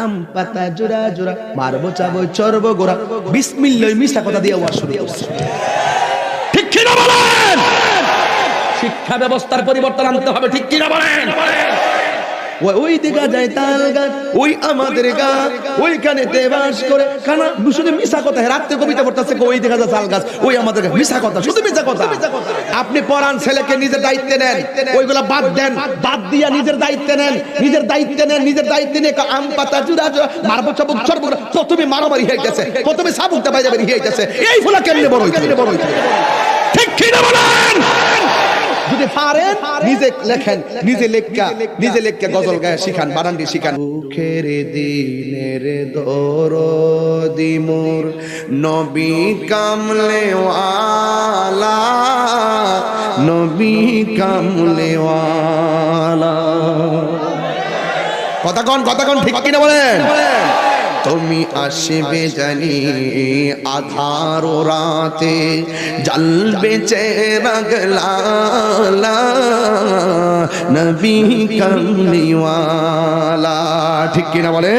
আম পাতা জোড়া জোড়া মারবো চাবো চরবো গোড়া বিসমিল্লাহ মিশা কথা দিয়ে ওয়াজ শুরু করছে। ঠিক কি না বলেন? শিক্ষা ব্যবস্থার পরিবর্তন আনতে হবে, ঠিক কি না বলেন? ওই দিকে যায় তাল গাছ, ওই আমাদের গা, ওইখানে বাস করে কানা শুধু মিশা কথা। রাত্রে কবিতা পড়তেছে ওই দিকে যায় তাল গাছ, ওই আমাদের মিশা কথা, শুধু মিশা কথা। আপনি পড়ান, ছেলেকে নিজের দায়িত্ব নেন, ওইগুলা বাদ দেন, বাদ দিয়া নিজের দায়িত্ব নেন, নিজের দায়িত্ব নেন, নিজের দায়িত্ব নিয়ে আম পাতা জুড়া জুড়া মারবো চাবুক চরবো, প্রথমে মারামারি হয়ে গেছে, প্রথমে সাবুকটা বাইরে বেরিয়ে হয়ে গেছে। এই ফুলা কেমনে বড় হইছে, কেমনে বড় হইছে? ঠিক কি না বলেন? যদি পারেন নিজে লেখেন, নিজে লেখা গজল গায়ে শিখান, বারান্ডি শিখান। মুখের দিনের দরদি মোর নবী কামলেওয়ালা, নবী কামলেওয়ালা। কথা কন ঠিক কিনা বলেন? তুমি আসবে জানি আধার রাতে, জ্বলবে চেরাগ লালা, নবী কামলিওয়ালা। ঠিক কিনা বলে?